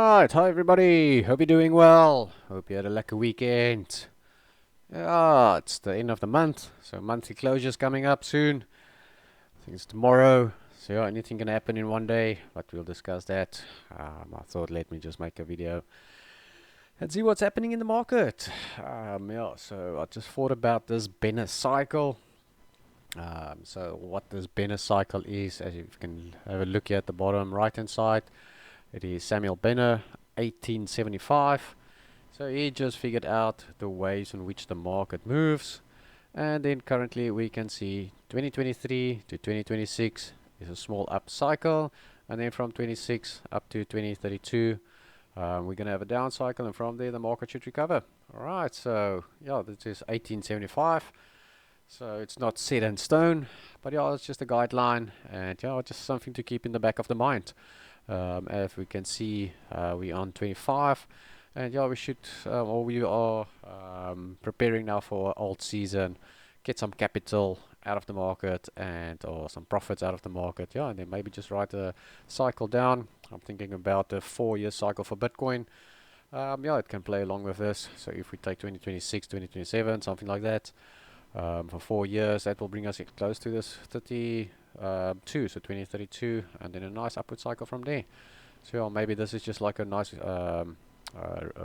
Alright, hi everybody. Hope you're doing well. Hope you had a lucky weekend. Yeah, it's the end of the month, so monthly closure's coming up soon. I think it's tomorrow. So yeah, anything can happen in one day, but we'll discuss that. I thought let me just make a video and see what's happening in the market. Yeah, so I just thought about this Benner cycle. So what this Benner cycle is, as you can have a look here at the bottom right hand side, it is Samuel Benner, 1875. So he just figured out the ways in which the market moves, and then currently we can see 2023 to 2026 is a small up cycle, and then from 26 up to 2032 we're going to have a down cycle, and from there the market should recover. Alright, so yeah, this is 1875, so it's not set in stone, but yeah, it's just a guideline, and yeah, just something to keep in the back of the mind. As we can see, we're on 25, and yeah, we should, or we are preparing now for old season, get some capital out of the market and or some profits out of the market, yeah, and then maybe just write a cycle down. I'm thinking about a 4-year cycle for Bitcoin. Yeah, it can play along with this. So if we take 2026, 2027, something like that, for 4 years, that will bring us close to this 32, so 2032, and then a nice upward cycle from there. So yeah, maybe this is just like a nice what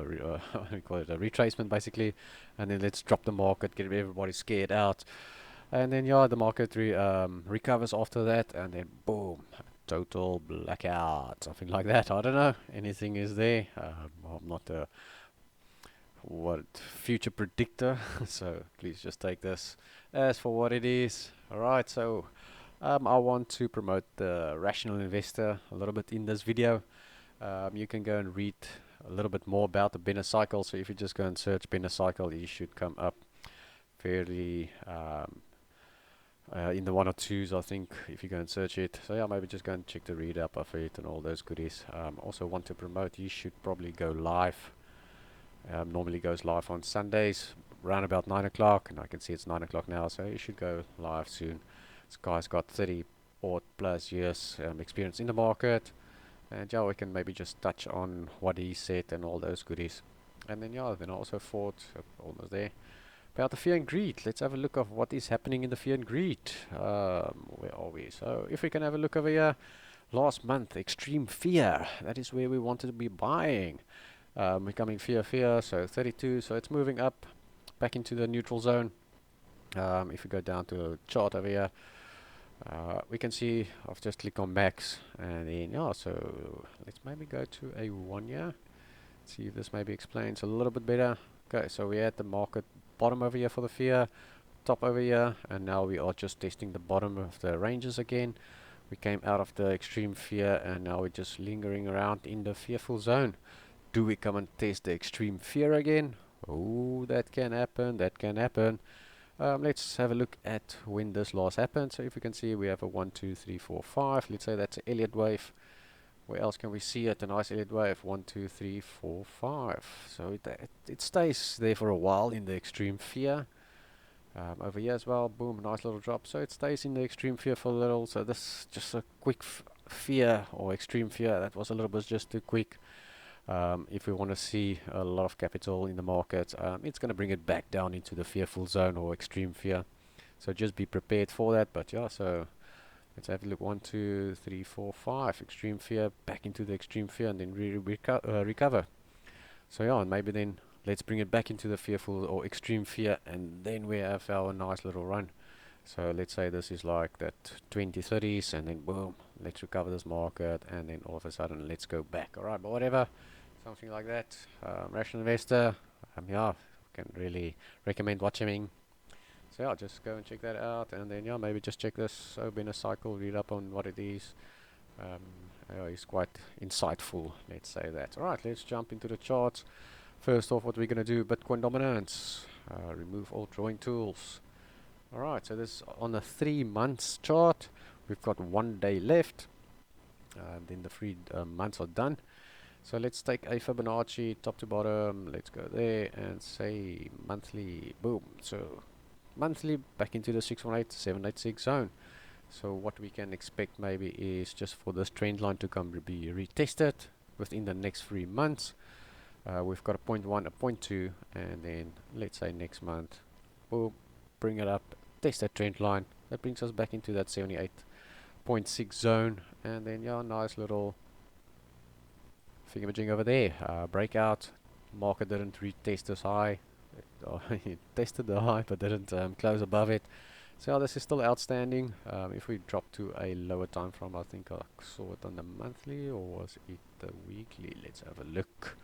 do you call it, a retracement basically, and then let's drop the market, get everybody scared out, and then yeah, the market recovers after that, and then boom, total blackout, something like that. I don't know, anything is there. I'm not a future predictor, so please just take this as for what it is. Alright, so I want to promote the Rational Investor a little bit in this video. You can go and read a little bit more about the Benner cycle. So if you just go and search Benner cycle, you should come up fairly in the one or twos, I think, if you go and search it. So yeah, maybe just go and check the read up of it and all those goodies. Also want to promote, you should probably go live. Normally goes live on Sundays around about 9 o'clock, and I can see it's 9 o'clock now, so you should go live soon. This guy's got 30 or plus years experience in the market, and yeah, we can maybe just touch on what he said and all those goodies. And then yeah, then I also thought, almost there, about the fear and greed. Let's have a look of what is happening in the fear and greed. Where are we? So if we can have a look over here, last month, extreme fear, that is where we wanted to be buying. Becoming fear, so 32, so it's moving up back into the neutral zone. If we go down to the chart over here, we can see I've just clicked on max, and then yeah, so let's maybe go to a 1 year, see if this maybe explains a little bit better. Okay, so we're at the market bottom over here for the fear, top over here, and now we are just testing the bottom of the ranges again. We came out of the extreme fear, and now we're just lingering around in the fearful zone. Do we come and test the extreme fear again? Oh, that can happen, that can happen. Let's have a look at when this last happened. So if we can see, we have a 1, 2, 3, 4, 5. Let's say that's an Elliott wave. Where else can we see it? A nice Elliott wave. 1, 2, 3, 4, 5. So it stays there for a while in the extreme fear. Over here as well, boom, nice little drop. So it stays in the extreme fear for a little. So this just a quick fear or extreme fear. That was a little bit just too quick. If we want to see a lot of capital in the market, it's going to bring it back down into the fearful zone or extreme fear. So just be prepared for that. But yeah, so let's have a look. 1, 2, 3, 4, 5. Extreme fear, back into the extreme fear, and then recover. So yeah, and maybe then let's bring it back into the fearful or extreme fear, and then we have our nice little run. So let's say this is like that 2030s, and then boom, let's recover this market, and then all of a sudden let's go back. Alright, but whatever, something like that. Rational Investor, yeah, can really recommend watching. So yeah, just go and check that out, and then yeah, maybe just check this Benner cycle, read up on what it is. Yeah, it's quite insightful, let's say that. Alright, let's jump into the charts. First off, what we're going to do, Bitcoin dominance, remove all drawing tools. Alright, so this on a 3 months chart, we've got 1 day left, then the 3 months are done. So let's take a Fibonacci top to bottom, let's go there and say monthly, boom. So monthly back into the 618, 786 zone. So what we can expect maybe is just for this trend line to come be retested within the next 3 months. We've got a 0.1, a 0.2, and then let's say next month we'll bring it up, test that trend line. That brings us back into that 78.6 zone, and then yeah, nice little thingamajig over there. Breakout. Market didn't retest this high. It tested the high but didn't close above it. So this is still outstanding. If we drop to a lower time frame, I think I saw it on the monthly, or was it the weekly? Let's have a look.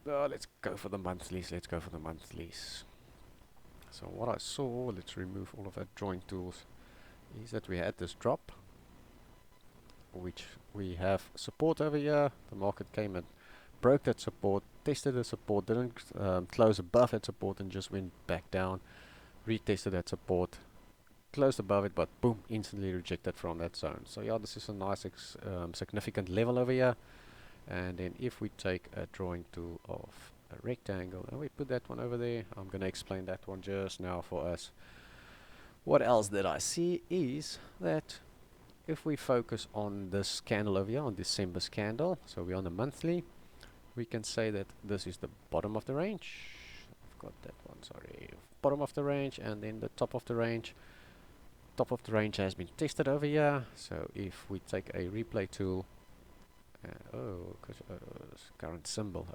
Let's go for the monthlies. So what I saw, let's remove all of our drawing tools, is that we had this drop, which we have support over here. The market came and broke that support, tested the support, didn't close above that support, and just went back down, retested that support, closed above it, but boom, instantly rejected from that zone. So yeah, this is a nice significant level over here. And then if we take a drawing tool of a rectangle and we put that one over there, I'm going to explain that one just now for us. What else that I see is that if we focus on this candle over here, on December's candle, so we're on the monthly, we can say that this is the bottom of the range. I've got that one, sorry. Bottom of the range, and then the top of the range. Top of the range has been tested over here. So if we take a replay tool, current symbol.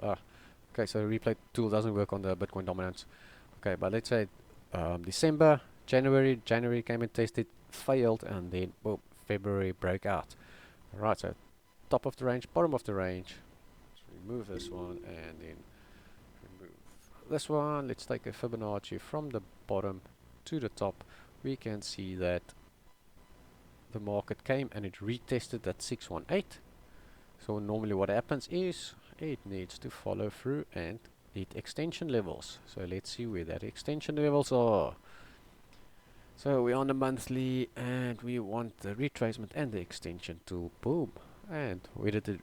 Okay, so the replay tool doesn't work on the Bitcoin dominance. Okay, but let's say December, January came and tested, failed, and then boom, February broke out. Alright, so top of the range, bottom of the range. Let's remove this one and then remove this one. Let's take a Fibonacci from the bottom to the top. We can see that the market came and it retested that 618. So normally what happens is it needs to follow through and hit extension levels. So let's see where that extension levels are. So we're on the monthly and we want the retracement and the extension tool. Boom. And where did the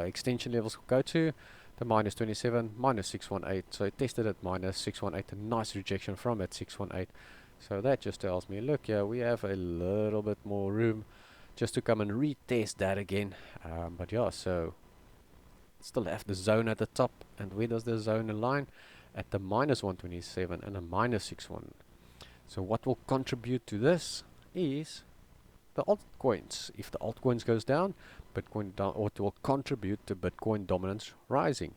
extension levels go to? The minus 27, minus 618. So it tested at minus 618. A nice rejection from that 618. So that just tells me, look, yeah, we have a little bit more room just to come and retest that again. But yeah, so still have the zone at the top. And where does the zone align? At the minus 127 and a minus 61. So what will contribute to this is the altcoins. If the altcoins goes down, Bitcoin it will contribute to Bitcoin dominance rising.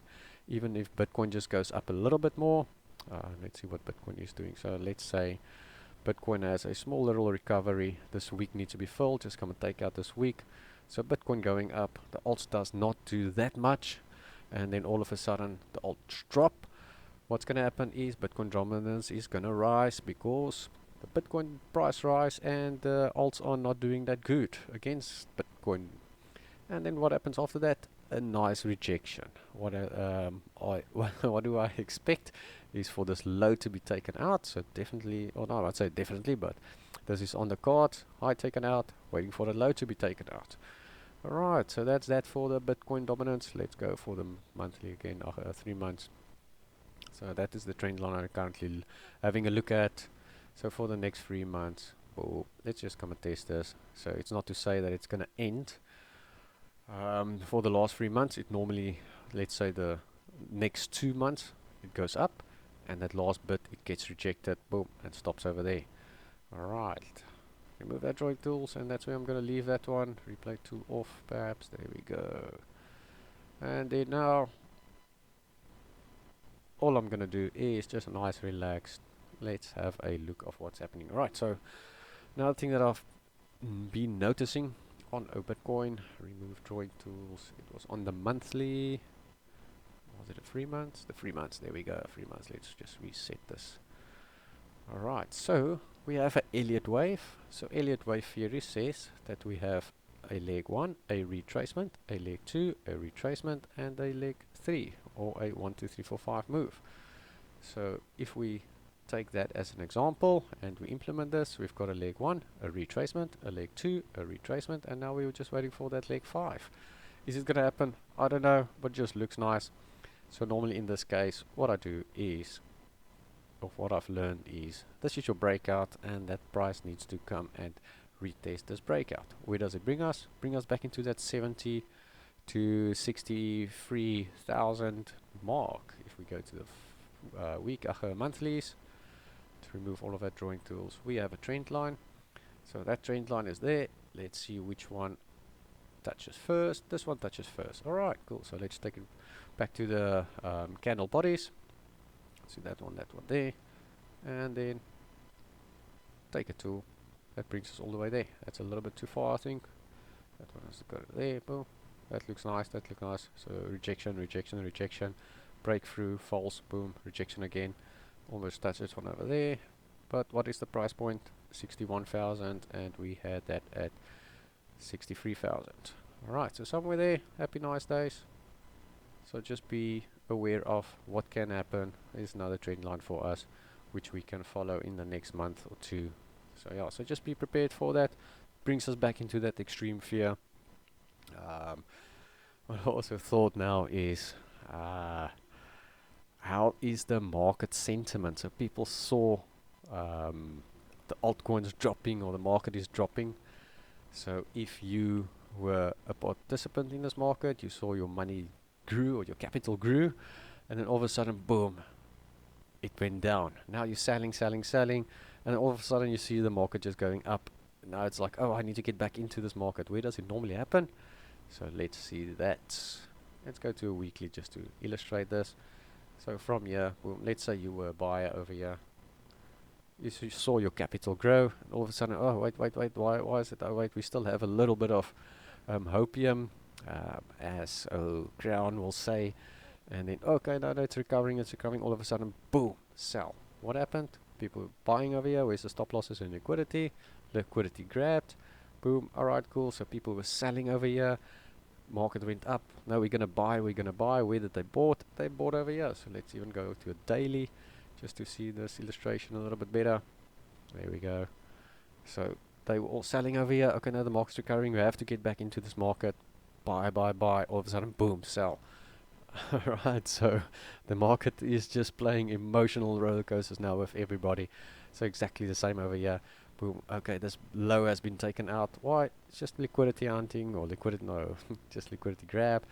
Even if Bitcoin just goes up a little bit more, let's see what Bitcoin is doing. So let's say Bitcoin has a small little recovery. This week needs to be filled. Just come and take out this week. So Bitcoin going up, the alts does not do that much, and then all of a sudden the alts drop. What's going to happen is Bitcoin dominance is going to rise because the Bitcoin price rise and the alts are not doing that good against Bitcoin. And then what happens after that? A nice rejection. What do I expect is for this low to be taken out. So definitely, or no, I'd say definitely, but this is on the card. High taken out, waiting for the low to be taken out. Alright, so that's that for the Bitcoin dominance. Let's go for the monthly again, 3 months. So that is the trend line I'm currently having a look at. So for the next 3 months, let's just come and test this. So it's not to say that it's going to end. For the last 3 months, it normally, let's say the next 2 months, it goes up, and that last bit it gets rejected, boom, and stops over there. Alright, remove that drawing tools, and that's where I'm going to leave that one. Replay tool off, perhaps. There we go. And then now, all I'm going to do is just a nice relaxed. Let's have a look of what's happening. Alright, so another thing that I've been noticing on Bitcoin, remove drawing tools. It was on the monthly. Was it a 3 months? The 3 months. There we go. 3 months. Let's just reset this. Alright, so we have an Elliott wave. So Elliott wave theory says that we have a leg 1, a retracement, a leg 2, a retracement, and a leg 3, or a 1, 2, 3, 4, 5 move. So if we take that as an example and we implement this, we've got a leg 1, a retracement, a leg 2, a retracement, and now we're just waiting for that leg 5. Is it going to happen? I don't know, but it just looks nice. So normally in this case, what I do is, of what I've learned is, this is your breakout, and that price needs to come and retest this breakout. Where does it bring us? Bring us back into that 70 to 63,000 mark. If we go to the monthlies, to remove all of our drawing tools, we have a trend line. So that trend line is there. Let's see which one touches first. This one touches first. Alright, cool. So let's take it back to the candle bodies. See that one there. And then take a tool. That brings us all the way there. That's a little bit too far, I think. That one has to go there. Boom. That looks nice. That looks nice. So rejection, rejection, rejection. Breakthrough, false, boom, rejection again. Almost touch this one over there. But what is the price point? 61,000, and we had that at 63,000. Alright, so somewhere there. Happy nice days. So just be aware of what can happen. There's another trend line for us, which we can follow in the next month or two. So yeah, so just be prepared for that. Brings us back into that extreme fear. What I also thought now is, how is the market sentiment? So people saw the altcoins dropping, or the market is dropping. So if you were a participant in this market, you saw your money grew, or your capital grew, and then all of a sudden, boom, it went down. Now you're selling, selling, selling, and all of a sudden you see the market just going up. Now it's like, oh, I need to get back into this market. Where does it normally happen? So let's see that. Let's go to a weekly just to illustrate this. So from here, boom, let's say you were a buyer over here. You saw your capital grow, and all of a sudden, oh, wait, why is it? Oh, wait, we still have a little bit of hopium, as Crown will say. And then, okay, no, it's recovering. All of a sudden, boom, sell. What happened? People buying over here. Where's the stop losses and liquidity? Liquidity grabbed. Boom. Alright, cool. So people were selling over here. Market went up. Now we're gonna buy. Where did they bought? They bought over here. So let's even go to a daily, just to see this illustration a little bit better. There we go. So they were all selling over here. Okay, now the market's recovering. We have to get back into this market. Buy. All of a sudden, boom, sell. Right, so the market is just playing emotional roller coasters now with everybody. So exactly the same over here. Boom. Okay, this low has been taken out. Why? It's just liquidity hunting, or just liquidity grab.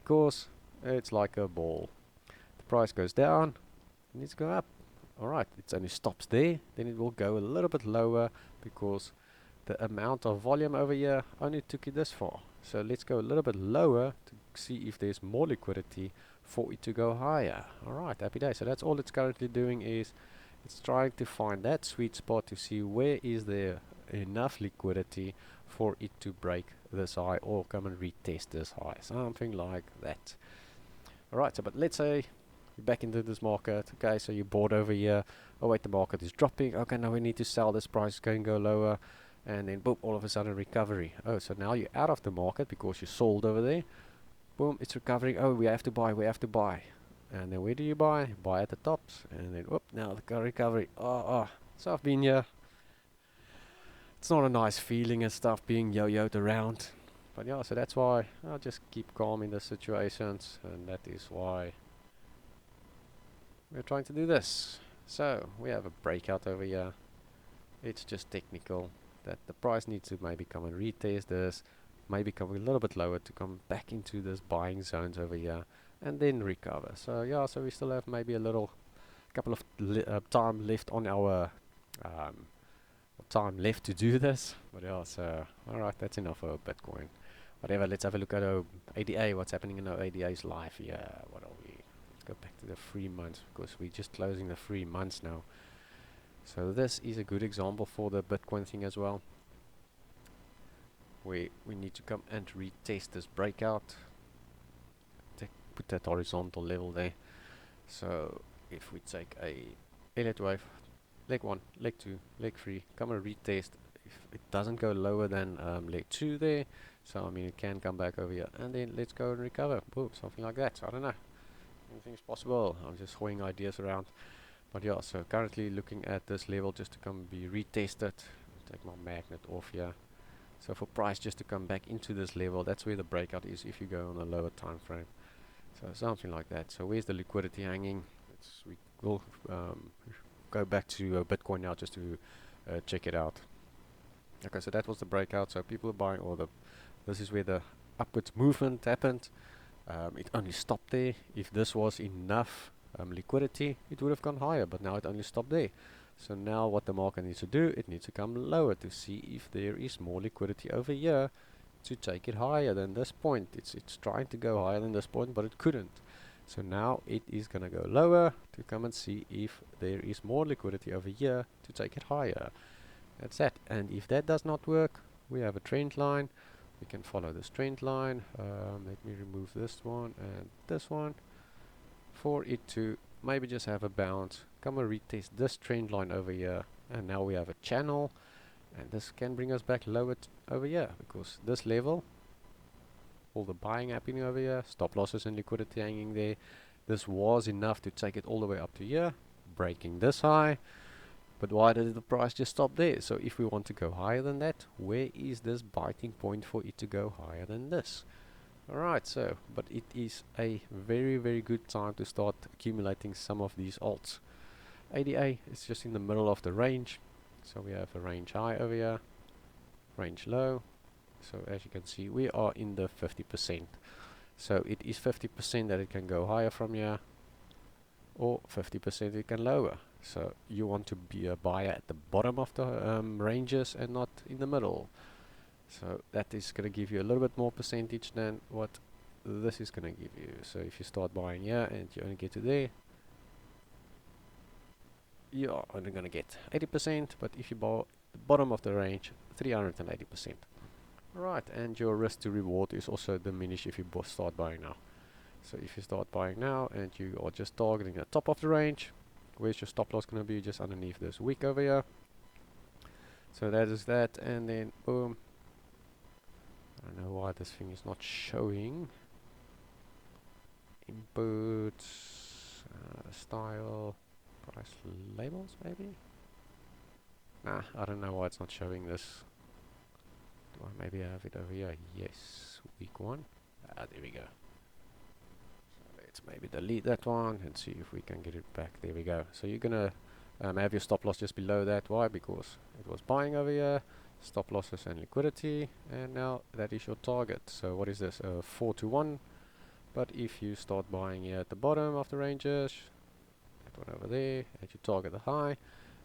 Of course, it's like a ball. The price goes down, it needs to go up. Alright, it only stops there. Then it will go a little bit lower, because the amount of volume over here only took it this far. So let's go a little bit lower to see if there's more liquidity for it to go higher. Alright, happy day. So that's all it's currently doing, is it's trying to find that sweet spot to see where is there enough liquidity for it to break this high, or come and retest this high, something like that. Alright, so but let's say you're back into this market. Okay, so you bought over here. Oh wait, the market is dropping. Okay, now we need to sell. This price is going to go lower. And then boom, all of a sudden recovery. Oh, so now you're out of the market because you sold over there. Boom, it's recovering. Oh, we have to buy. And then where do you buy? Buy at the tops. And then whoop, now the recovery. So I've been here. It's not a nice feeling and stuff, being yo-yoed around. But yeah, so that's why I'll just keep calm in the situations, and that is why we're trying to do this. So we have a breakout over here. It's just technical that the price needs to maybe come and retest this, maybe come a little bit lower to come back into this buying zones over here, and then recover. So yeah, so we still have maybe a little couple of time left on our time left to do this. But yeah, so alright, that's enough for Bitcoin. Whatever, let's have a look at our ADA, what's happening in our ADA's life. Yeah, what are we? Let's go back to the 3 months, because we're just closing the 3 months now. So this is a good example for the Bitcoin thing as well. We need to come and retest this breakout. Put that horizontal level there. So if we take a Elliott wave, leg 1, leg 2, leg 3, come and retest. If it doesn't go lower than leg 2 there, so I mean it can come back over here, and then let's go and recover. Boom, something like that. So I don't know. Anything's possible. I'm just throwing ideas around. But yeah, so currently looking at this level just to come be retested. Take my magnet off here. So for price just to come back into this level, that's where the breakout is if you go on a lower time frame. So something like that. So where's the liquidity hanging? We will go back to Bitcoin now just to check it out. Okay, so that was the breakout. So people are buying, or this is where the upwards movement happened. It only stopped there. If this was enough liquidity, it would have gone higher, but now it only stopped there. So now what the market needs to do, it needs to come lower to see if there is more liquidity over here to take it higher than this point. It's trying to go higher than this point, but it couldn't. So now it is going to go lower to come and see if there is more liquidity over here to take it higher. That's that. And if that does not work, we have a trend line. We can follow this trend line. Let me remove this one and this one for it to maybe just have a bounce. Come and retest this trend line over here. And now we have a channel. And this can bring us back lower over here, because this level, all the buying happening over here, stop losses and liquidity hanging there. This was enough to take it all the way up to here, breaking this high. But why did the price just stop there? So if we want to go higher than that, where is this biting point for it to go higher than this? Alright, so, but it is a very, very good time to start accumulating some of these alts. ADA is just in the middle of the range. So we have a range high over here, range low. So as you can see, we are in the 50%. So it is 50% that it can go higher from here, or 50% it can lower. So you want to be a buyer at the bottom of the ranges and not in the middle. So that is going to give you a little bit more percentage than what this is going to give you. So if you start buying here and you only get to there, you are only going to get 80%, but if you buy the bottom of the range, 380%. Right, and your risk to reward is also diminished if you start buying now. So if you start buying now and you are just targeting the top of the range, where's your stop loss going to be? Just underneath this wick over here. So that is that, and then boom. I don't know why this thing is not showing. Inputs, style, price labels maybe? Nah, I don't know why it's not showing this. Do I maybe have it over here? Yes, week 1. There we go. So let's maybe delete that one and see if we can get it back. There we go. So you're gonna have your stop loss just below that. Why? Because it was buying over here, stop losses and liquidity, and now that is your target. So what is this? 4 to 1. But if you start buying here at the bottom of the ranges, that one over there, and you target the high,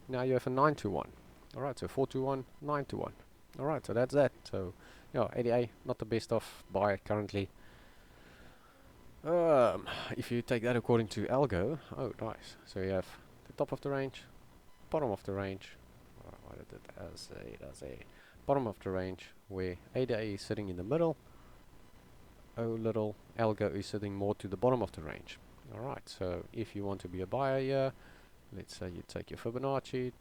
now you have a 9 to 1. Alright, so 4 to 1, 9 to 1. Alright, so that's that. So, yeah, ADA, not the best of buy currently. If you take that according to Algo, oh, nice. So you have the top of the range, bottom of the range. What did it as a bottom of the range, where ADA is sitting in the middle. Oh, little Algo is sitting more to the bottom of the range. Alright, so if you want to be a buyer here, let's say you take your Fibonacci,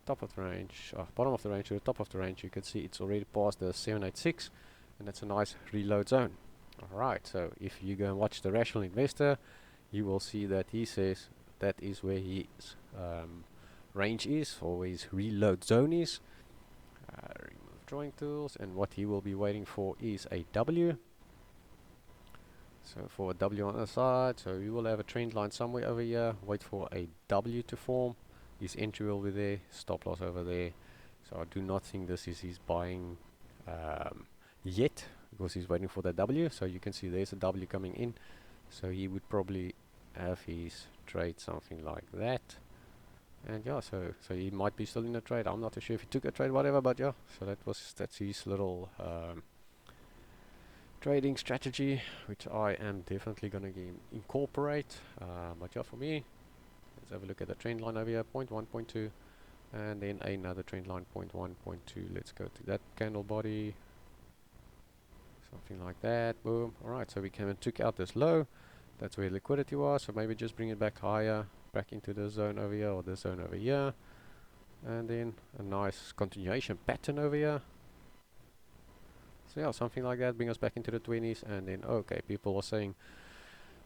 top of the range, bottom of the range to the top of the range, you can see it's already past the 786, and that's a nice reload zone. Alright, so if you go and watch the Rational Investor, you will see that he says that is where his range is, or where his reload zone is. Remove drawing tools, and what he will be waiting for is a W. So for a W on the side, so you will have a trend line somewhere over here, wait for a W to form. His entry will be there, stop loss over there. So I do not think this is his buying yet, because he's waiting for the W. So you can see there's a W coming in. So he would probably have his trade something like that. And yeah, so he might be still in the trade. I'm not too sure if he took a trade, whatever, but yeah. So that's his little trading strategy, which I am definitely going to incorporate. But yeah, for me, let's have a look at the trend line over here, 0.1, 0.2, and then another trend line, 0.1, 0.2. Let's go to that candle body, something like that. Boom. Alright, so we came and took out this low. That's where liquidity was, so maybe just bring it back higher, back into this zone over here, or this zone over here, and then a nice continuation pattern over here. So yeah, something like that, bring us back into the 20s, and then okay, people are saying,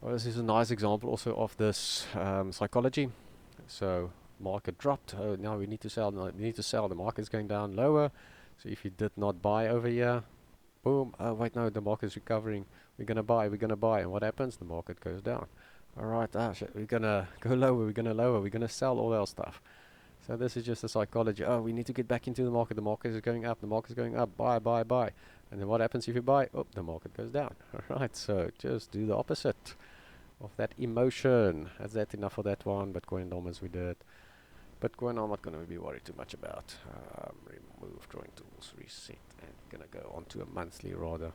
well, this is a nice example also of this psychology. So market dropped, oh, now we need to sell, no, we need to sell, the market's going down lower. So if you did not buy over here, boom, oh wait, no, the market's recovering, we're gonna buy, and what happens? The market goes down. Alright, shit, we're gonna go lower, we're gonna sell all our stuff. So this is just the psychology. Oh, we need to get back into the market. The market is going up. The market is going up. Buy, buy, buy. And then what happens if you buy? Oh, the market goes down. All right. So just do the opposite of that emotion. That's that enough for that one. Bitcoin dominance we did. Bitcoin I'm not going to be worried too much about. Remove drawing tools, reset, and going to go on to a monthly rather.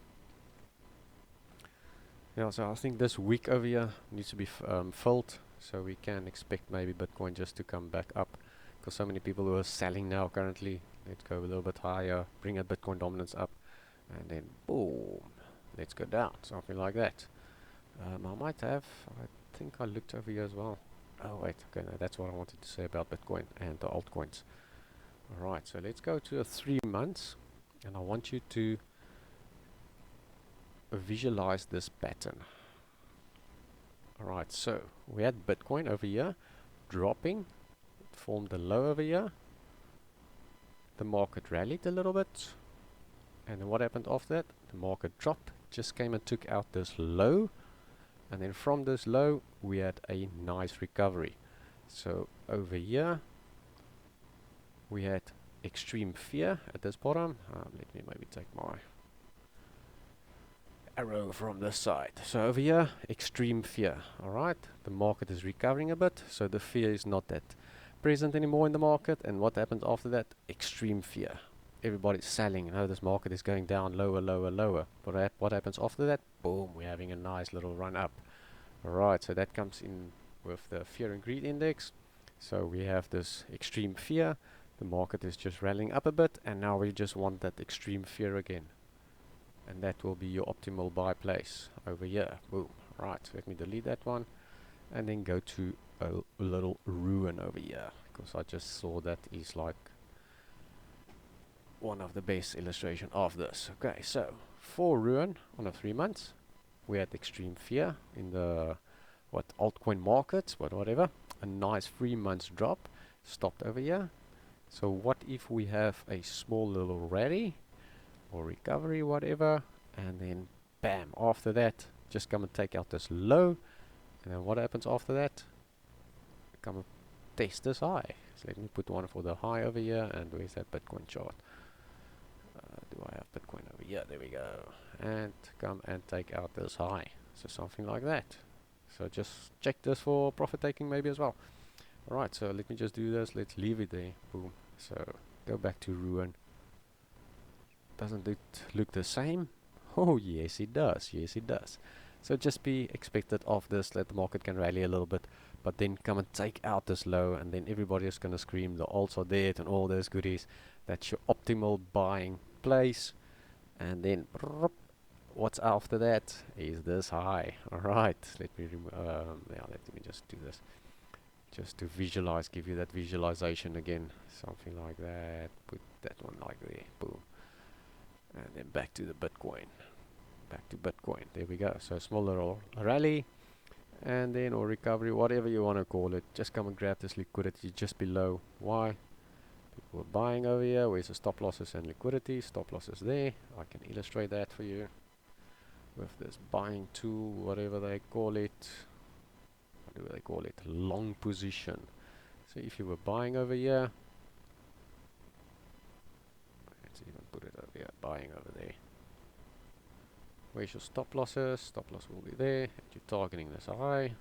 Yeah, so I think this week over here needs to be filled, so we can expect maybe Bitcoin just to come back up, because so many people who are selling now currently. Let's go a little bit higher, bring a Bitcoin dominance up, and then boom, let's go down, something like that. I think I looked over here as well. Oh wait, okay, no, that's what I wanted to say about Bitcoin and the altcoins. Alright, so let's go to a 3 months, and I want you to visualize this pattern. Alright, so we had Bitcoin over here dropping, it formed a low over here, the market rallied a little bit, and then what happened after that? The market dropped, just came and took out this low, and then from this low we had a nice recovery. So over here we had extreme fear at this bottom. Let me maybe take my arrow from this side. So over here, extreme fear. Alright, the market is recovering a bit, so the fear is not that present anymore in the market. And what happens after that? Extreme fear. Everybody's selling. Now this market is going down lower, lower, lower. But what happens after that? Boom, we're having a nice little run up. Alright, so that comes in with the fear and greed index. So we have this extreme fear. The market is just rallying up a bit, and now we just want that extreme fear again. And that will be your optimal buy place over here. Boom. Right, let me delete that one and then go to a little ruin over here, because I just saw that is like one of the best illustration of this. Okay, so for ruin on a 3 months, we had extreme fear in the altcoin markets, but whatever. A nice 3 months drop, stopped over here. So what if we have a small little rally or recovery, whatever, and then bam, after that just come and take out this low, and then what happens after that? Come and test this high. So let me put one for the high over here, and where's that Bitcoin chart? Do I have Bitcoin over here? There we go. And come and take out this high. So something like that. So just check this for profit taking maybe as well. Alright, so let me just do this. Let's leave it there. Boom. So go back to ruin. Doesn't it look the same? Oh yes it does, yes it does. So just be expected of this, let the market can rally a little bit, but then come and take out this low, and then everybody is gonna scream the alts are dead and all those goodies. That's your optimal buying place. And then what's after that is this high. Alright, let me let me just do this. Just to visualize, give you that visualization again. Something like that. Put that one like there. Boom. And then back to the Bitcoin. Back to Bitcoin. There we go. So small little rally, and then or recovery, whatever you want to call it. Just come and grab this liquidity just below. Why? People are buying over here. Where's the stop losses and liquidity? Stop losses there. I can illustrate that for you with this buying tool, whatever they call it. What do they call it? Long position. So if you were buying over here, let's even put it over here, buying over there. Where's your stop losses? Stop loss will be there. And you're targeting this high.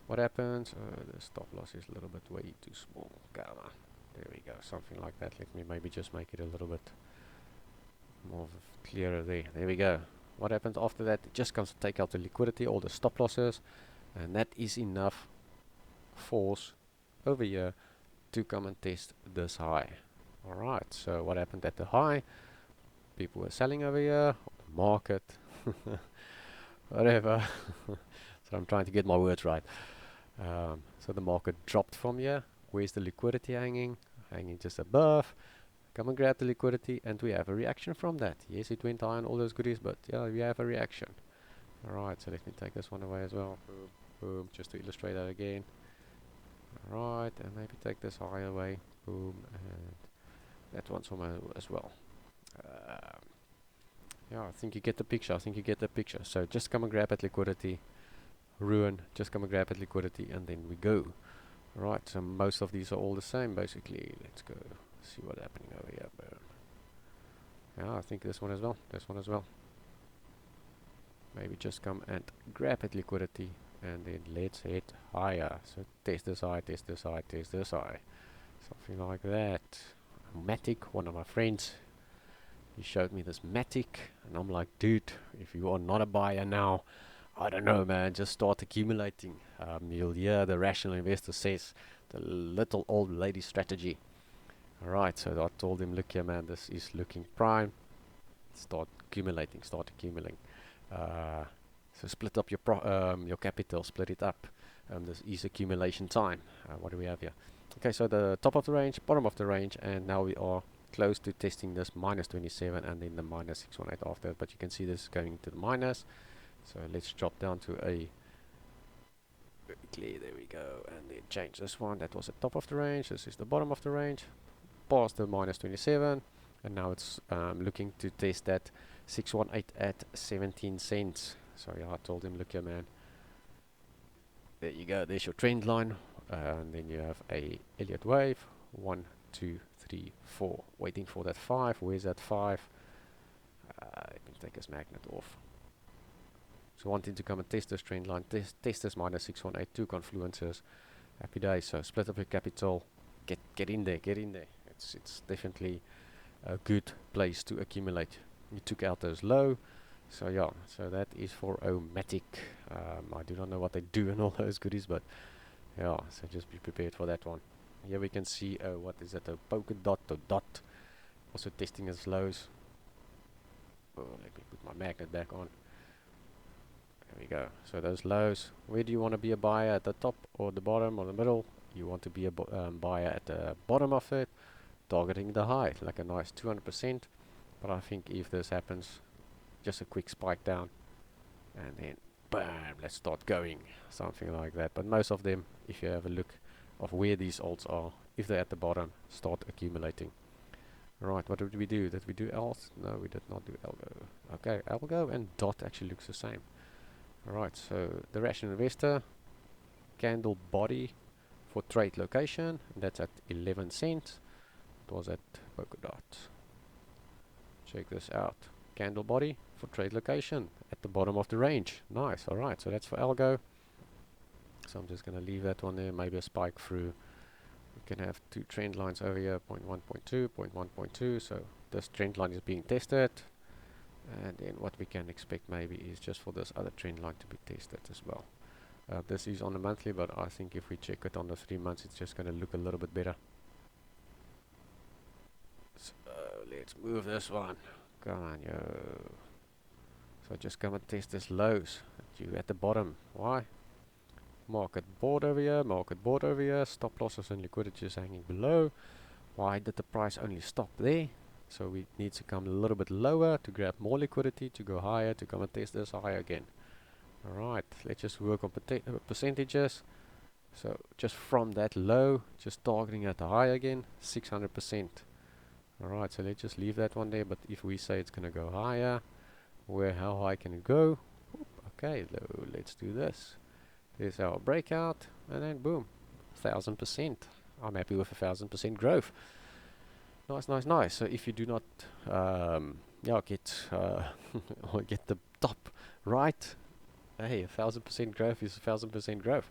What happens? The stop loss is a little bit way too small. Come on. There we go. Something like that. Let me maybe just make it a little bit more clearer there. There we go. What happens after that? It just comes to take out the liquidity, all the stop losses, and that is enough force over here to come and test this high. Alright, so what happened at the high? People were selling over here, market, whatever. So I'm trying to get my words right. So the market dropped from here. Where's the liquidity hanging? Hanging just above. Come and grab the liquidity, and we have a reaction from that. Yes, it went high and all those goodies, but yeah, we have a reaction. Alright, so let me take this one away as well. Boom, boom, just to illustrate that again. Alright, and maybe take this high away. Boom, and that one's from as well. Yeah, I think you get the picture. So just come and grab that liquidity. Ruin, just come and grab that liquidity, and then we go. Right, so most of these are all the same basically. Let's go see what's happening over here. Boom. Yeah, I think this one as well. This one as well. Maybe just come and grab at liquidity and then let's head higher. So test this high, test this high, test this high. Something like that. Matic, one of my friends, he showed me this Matic and I'm like, dude, if you are not a buyer now, I don't know, man, just start accumulating. You'll hear the rational investor says the little old lady strategy. Alright, so I told him, look here, man, this is looking prime. Start accumulating, start accumulating. So split up your capital, split it up. This is accumulation time. What do we have here? Okay, so the top of the range, bottom of the range, and now we are close to testing this minus 27 and then the minus 618 after. But you can see this is going to the minus. So let's drop down to a quickly. There we go, and then change this one. That was the top of the range. This is the bottom of the range. Past the minus 27, and now it's looking to test that 618 at 17 cents. So yeah, I told him, look here, man. There you go. There's your trend line, and then you have a Elliott wave. 1, 2, 3, 4. Waiting for that 5. Where's that 5? Let me take this magnet off. So wanting to come and test this trend line, test this minus 6182 confluences. Happy days. So split up your capital. Get in there. Get in there. It's definitely a good place to accumulate. You took out those low. So yeah, so that is for Omatic. I do not know what they do and all those goodies, but yeah, so just be prepared for that one. Here we can see, what is that, a polka dot or dot. Also testing its lows. Oh, let me put my magnet back on. There we go. So those lows, where do you want to be a buyer, at the top or the bottom or the middle? You want to be a buyer at the bottom of it, targeting the high, like a nice 200%. But I think if this happens, just a quick spike down and then bam, let's start going, something like that. But most of them, if you have a look of where these alts are, if they're at the bottom, start accumulating. Right, what did we do? Did we do else? No, we did not do algo. Okay, algo and dot actually looks the same. Alright, so the rational investor, candle body for trade location, that's at 11 cents. It was at Polkadot. Check this out. Candle body for trade location at the bottom of the range. Nice. Alright, so that's for algo. So I'm just going to leave that one there. Maybe a spike through. We can have two trend lines over here, 0.1, 0.2, 0.1, 0.2. So this trend line is being tested. And then what we can expect maybe is just for this other trend line to be tested as well. This is on the monthly, but I think if we check it on the 3 months, it's just going to look a little bit better. So let's move this one. Come on, yo. So just come and test this lows. You at the bottom. Why? Market board over here, market board over here. Stop losses and liquidity is hanging below. Why did the price only stop there? So we need to come a little bit lower to grab more liquidity, to go higher, to come and test this higher again. Alright, let's just work on percentages. So just from that low, just targeting at the high again, 600%. Alright, so let's just leave that one there, but if we say it's going to go higher, how high can it go? Oop, okay, let's do this. There's our breakout, and then boom, 1000%. I'm happy with 1000% growth. Nice, nice, nice. So if you do not get or get the top right, hey, 1000% growth is 1000% growth.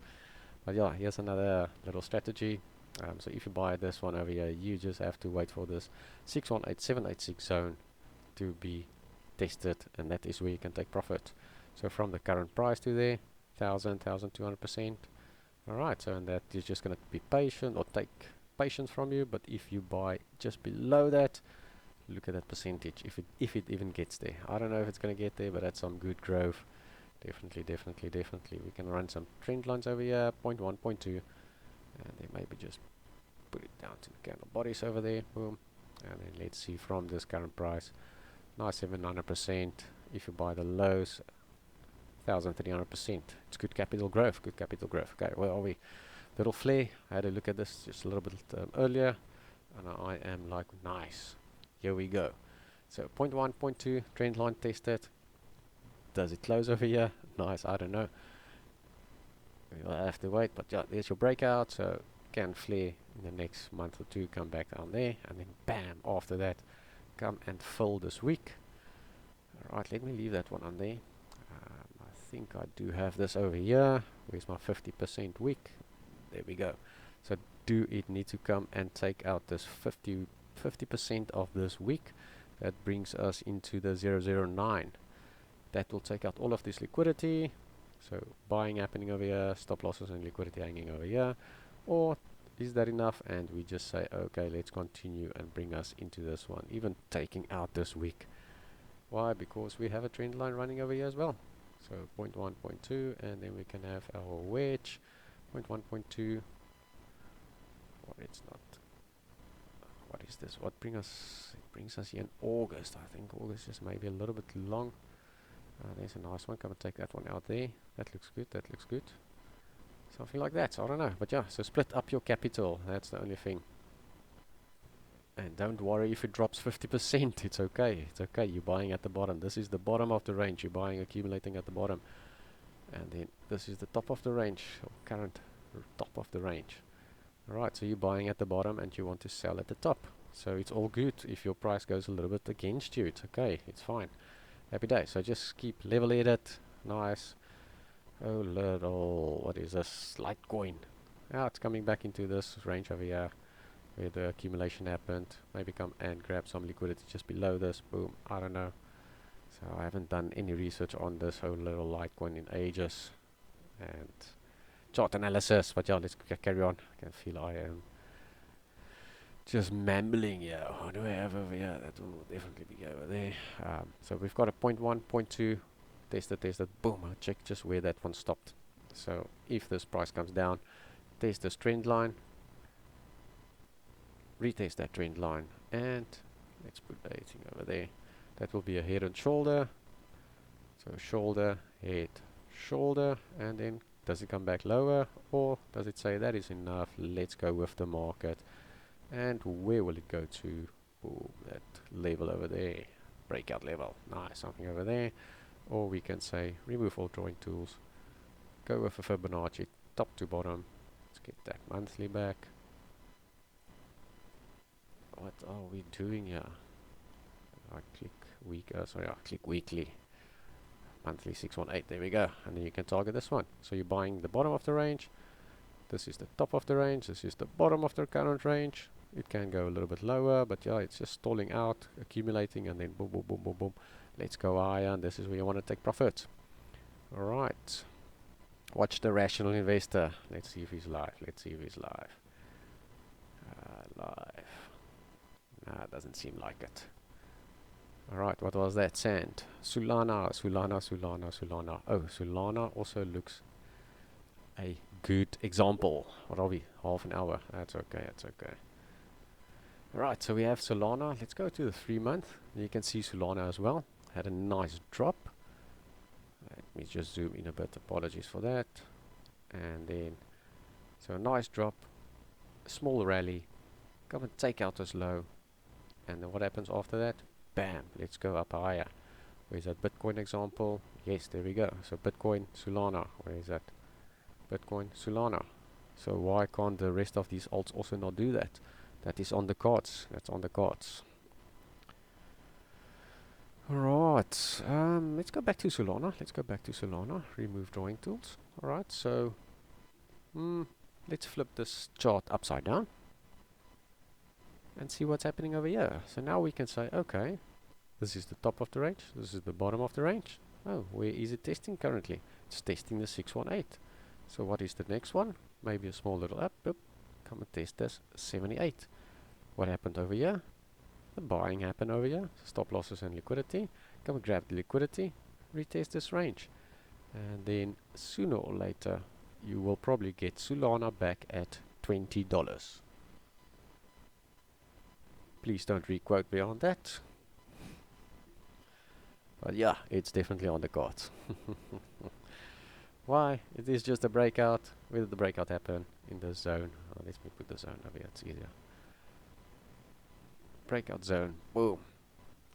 But yeah, here's another little strategy. So if you buy this one over here, you just have to wait for this 618786 zone to be tested, and that is where you can take profit. So from the current price to there, 1200%. Alright, so and that is just going to be patient or take patience from you. But if you buy just below that, look at that percentage, if it even gets there. I don't know if it's going to get there, but that's some good growth. Definitely. We can run some trend lines over here, 0.1, 0.2, and then maybe just put it down to the candle bodies over there. Boom. And then let's see from this current price, nice 700%. If you buy the lows, 1300%. It's good capital growth. Okay, where are we? Little flare. I had a look at this just a little bit earlier, and I am like, nice. Here we go. So 0.1, 0.2 trend line tested. Does it close over here? Nice. I don't know. You'll have to wait, but yeah, there's your breakout. So can flare in the next month or two, come back down there, and then bam, after that, come and fill this week. Alright, let me leave that one on there. I think I do have this over here. Where's my 50% wick? There we go. So do it need to come and take out this 50% of this wick. That brings us into the 009. That will take out all of this liquidity. So buying happening over here, stop losses and liquidity hanging over here. Or is that enough? And we just say, okay, let's continue and bring us into this one, even taking out this wick. Why? Because we have a trend line running over here as well. So 0.1, 0.2, and then we can have our wedge 0.1, 0.2. Or it's not. What is this? What brings us? It brings us here in August. I think August is maybe a little bit long. There's a nice one. Come and take that one out there. That looks good. That looks good. Something like that. I don't know. But yeah, so split up your capital. That's the only thing. And don't worry if it drops 50%. It's okay. It's okay. You're buying at the bottom. This is the bottom of the range. You're buying, accumulating at the bottom. And then this is the top of the range. Or current top of the range. Alright, so you're buying at the bottom and you want to sell at the top. So it's all good if your price goes a little bit against you. It's okay. It's fine. Happy day. So just keep level-headed. Nice. Oh, little. What is this? Litecoin. Yeah, it's coming back into this range over here where the accumulation happened. Maybe come and grab some liquidity just below this. Boom. I don't know. So I haven't done any research on this whole little Litecoin in ages. And chart analysis. But yeah, let's carry on. I can feel I am just mumbling. Yeah, what do I have over here? That will definitely be over there. So we've got a 0.1, 0.2. Tested. Boom. I'll check just where that one stopped. So if this price comes down, test this trend line. Retest that trend line, and let's put anything over there. That will be a head and shoulder. So shoulder, head, shoulder, and then does it come back lower, or does it say that is enough? Let's go with the market. And where will it go to? Boom, that level over there, breakout level. Nice, something over there. Or we can say remove all drawing tools, go with a Fibonacci top to bottom. Let's get that monthly back. What are we doing here? I click week, I click weekly. Monthly 618, there we go. And then you can target this one. So you're buying the bottom of the range. This is the top of the range. This is the bottom of the current range. It can go a little bit lower, but yeah, it's just stalling out, accumulating, and then boom, boom, boom, boom, boom. Let's go higher, and this is where you want to take profit. Alright. Watch the rational investor. Let's see if he's live. Live. Nah, it doesn't seem like it. Alright, what was that? Sand. Solana. Oh, Solana also looks a good example. What are we? Half an hour. That's okay. Alright, so we have Solana. Let's go to the 3 month. You can see Solana as well. Had a nice drop. Let me just zoom in a bit. Apologies for that. And then, so a nice drop. A small rally. Come and take out this low. And then what happens after that? Bam, let's go up higher. Where's that Bitcoin example? Yes, there we go. So Bitcoin, Solana. Where is that? Bitcoin, Solana. So why can't the rest of these alts also not do that? That is on the cards. That's on the cards. Alright, let's go back to Solana. Remove drawing tools. Alright, so let's flip this chart upside down and see what's happening over here. So now we can say, okay, this is the top of the range, this is the bottom of the range. Oh, where is it testing currently? It's testing the 618. So what is the next one? Maybe a small little up. Come and test this 78. What happened over here? The buying happened over here. Stop losses and liquidity. Come and grab the liquidity. Retest this range. And then sooner or later, you will probably get Solana back at $20. Please don't re-quote me on that. But yeah, it's definitely on the cards. Why? It is just a breakout. Where did the breakout happen? In the zone. Oh, let me put the zone over here, it's easier. Breakout zone. Boom.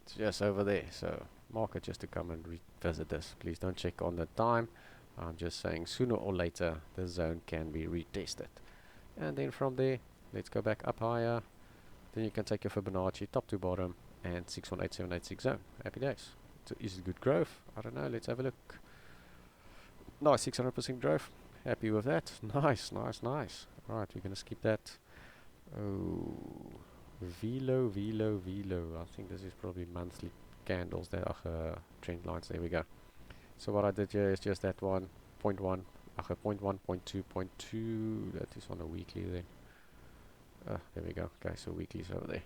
It's just over there. So market just to come and revisit this. Please don't check on the time. I'm just saying sooner or later the zone can be retested. And then from there, let's go back up higher. Then you can take your Fibonacci top to bottom and 618786 zone. Happy days. So is it good growth? I don't know. Let's have a look. Nice, 600% growth. Happy with that. Nice, nice, nice. Alright, we're going to skip that. Oh, Velo. I think this is probably monthly candles there. Trend lines. There we go. So what I did here is just that one, point 0.1, 0.1, 0.2. That is on a weekly then. There we go. Okay, so weekly's over there.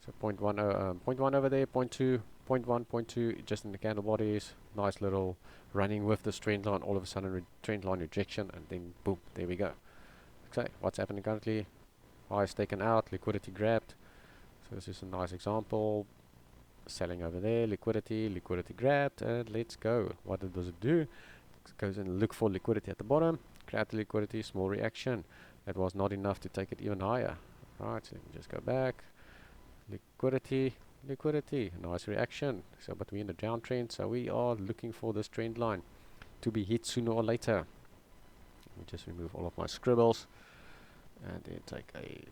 So 0.1 over there, 0.2, 0.1, 0.2, just in the candle bodies. Nice little running with this trend line. All of a sudden, trend line rejection, and then boom, there we go. Okay, what's happening currently? Highs taken out, liquidity grabbed. So this is a nice example. Selling over there, liquidity grabbed, and let's go. What does it do? It goes and look for liquidity at the bottom. Grab the liquidity, small reaction. That was not enough to take it even higher. Right, so let me just go back. Liquidity, nice reaction. So, but we're in the downtrend, so we are looking for this trend line to be hit sooner or later. Let me just remove all of my scribbles and then take a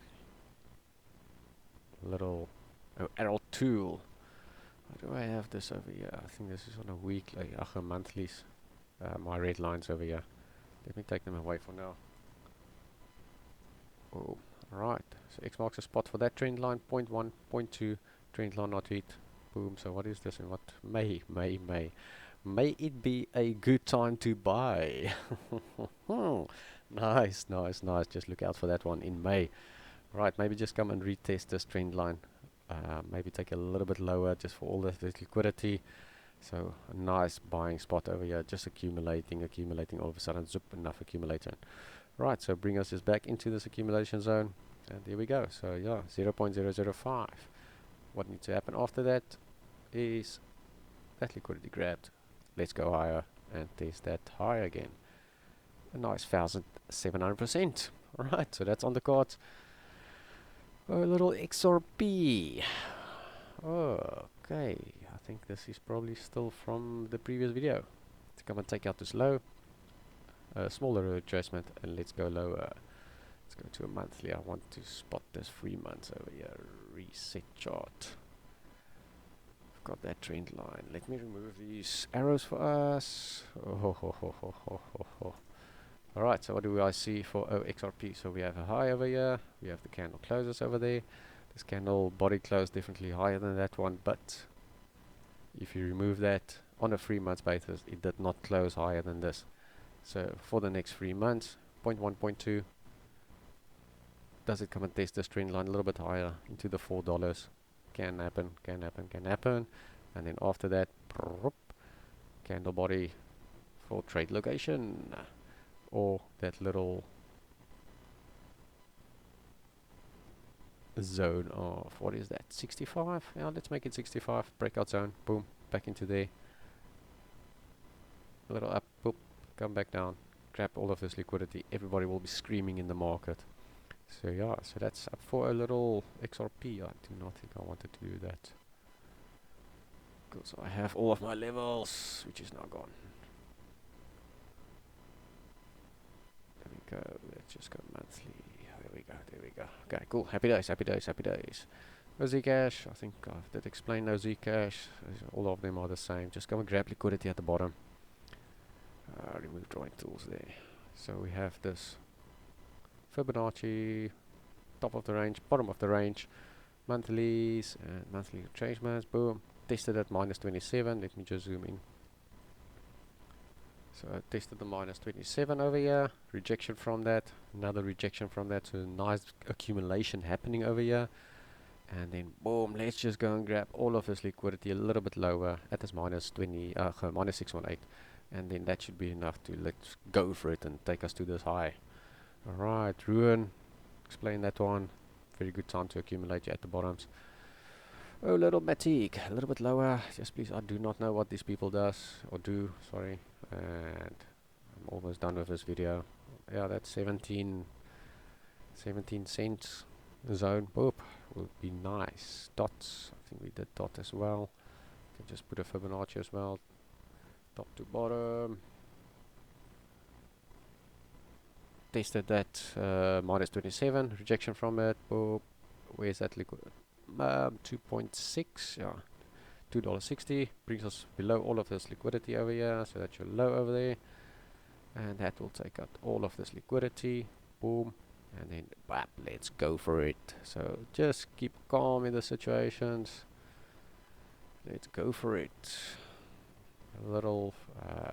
little arrow tool. How do I have this over here? I think this is on a weekly, monthlies. My red lines over here. Let me take them away for now. Oh, right. So X marks a spot for that trend line. 0.1, 0.2, trend line not hit. Boom. So what is this? And what? May. May it be a good time to buy. Nice. Just look out for that one in May. Right. Maybe just come and retest this trend line. Maybe take a little bit lower just for all this liquidity. So a nice buying spot over here. Just accumulating. All of a sudden, zoop, enough accumulating. Right, so bring us just back into this accumulation zone, and there we go. So yeah, 0.005. What needs to happen after that is that liquidity grabbed. Let's go higher and test that high again. A nice 1,700%. Alright, so that's on the cards. A little XRP. Okay, I think this is probably still from the previous video. Let's come and take out this low. Smaller adjustment, and let's go lower. Let's go to a monthly. I want to spot this 3 months over here. Reset chart. I've got that trend line. Let me remove these arrows for us. Alright, so what do I see for XRP? So we have a high over here. We have the candle closes over there. This candle body close definitely higher than that one, but if you remove that on a 3 months basis, it did not close higher than this. So for the next 3 months, 0.1, 0.2, does it come and test this trend line a little bit higher into the $4? Can happen. And then after that, candle body for trade location, or that little zone of, what is that, 65? Yeah, let's make it 65. Breakout zone, boom, back into there. A little up, boop. Come back down, grab all of this liquidity. Everybody will be screaming in the market. So yeah, so that's up for a little XRP. I do not think I wanted to do that, because I have all of my levels, which is now gone. There we go. Let's just go monthly. There we go. Okay, cool. Happy days. No Zcash. I think I did explain no Zcash. All of them are the same. Just go and grab liquidity at the bottom. Remove drawing tools there. So we have this Fibonacci, top of the range, bottom of the range, monthlies and monthly retracements. Boom, tested at minus 27. Let me just zoom in. So I tested the minus 27 over here, rejection from that, another rejection from that, so nice accumulation happening over here. And then boom, let's just go and grab all of this liquidity a little bit lower at this minus 618. And then that should be enough to let's go for it and take us to this high. Alright, Ruin, explain that one. Very good time to accumulate at the bottoms. Oh, little Matic, a little bit lower. Just please, I do not know what these people do, sorry. And I'm almost done with this video. Yeah, that's 17 cents zone. Boop, would be nice. Dots, I think we did dot as well. Can just put a Fibonacci as well. Top to bottom. tested that minus 27 rejection from it. Boop. Where's that liquid? 2.6, yeah, $2.60 brings us below all of this liquidity over here, so that's your low over there, and that will take out all of this liquidity. Boom, and then bap, let's go for it. So just keep calm in the situations. Let's go for it. A little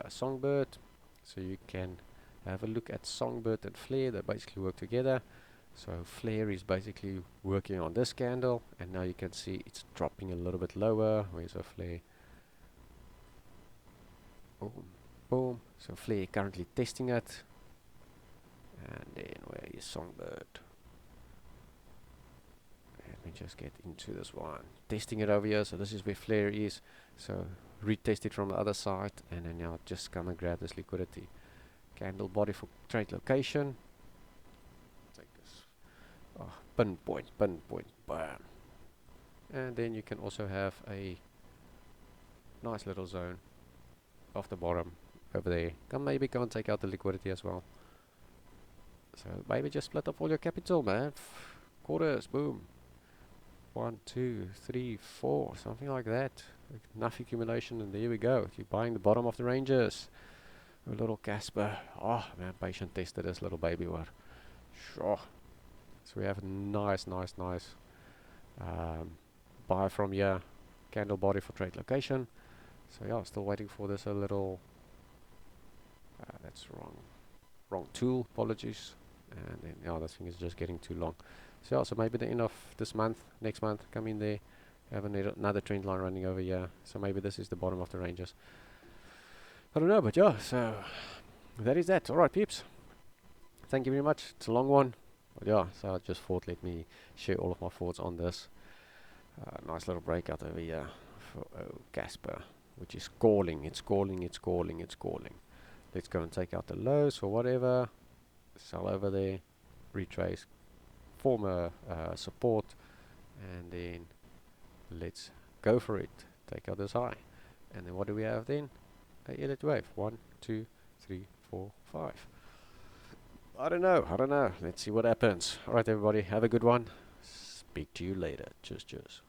songbird, so you can have a look at songbird and flare. They basically work together. So flare is basically working on this candle, and now you can see it's dropping a little bit lower. Where's our flare? Boom, boom. So flare currently testing it, and then where is songbird? Let me just get into this one. Testing it over here. So this is where flare is. So retest it from the other side, and then now just come and grab this liquidity. Candle body for trade location. Take this. Oh, pinpoint, bam. And then you can also have a nice little zone off the bottom over there. Maybe go and take out the liquidity as well. So maybe just split up all your capital, man. Quarters, boom. 1, 2, 3, 4, something like that. Enough accumulation, and there we go. You're buying the bottom of the ranges. A little Casper. Oh man, patient tested this little baby one. Sure. So we have a nice buy from here. Candle body for trade location. So yeah, still waiting for this a little. That's wrong tool. Apologies. And then yeah, this thing is just getting too long. So yeah, so maybe the end of this month, next month, come in there, have another trend line running over here. So maybe this is the bottom of the ranges. I don't know, but yeah, so that is that. Alright, peeps. Thank you very much. It's a long one. But yeah, so I just thought let me share all of my thoughts on this. Nice little breakout over here for Casper, which is calling. It's calling. Let's go and take out the lows or whatever. Sell over there. Retrace. Form a support. And then let's go for it. Take out this high. And then what do we have then? A elite wave. 1, 2, 3, 4, 5. I don't know. Let's see what happens. Alright, everybody. Have a good one. Speak to you later. Cheers.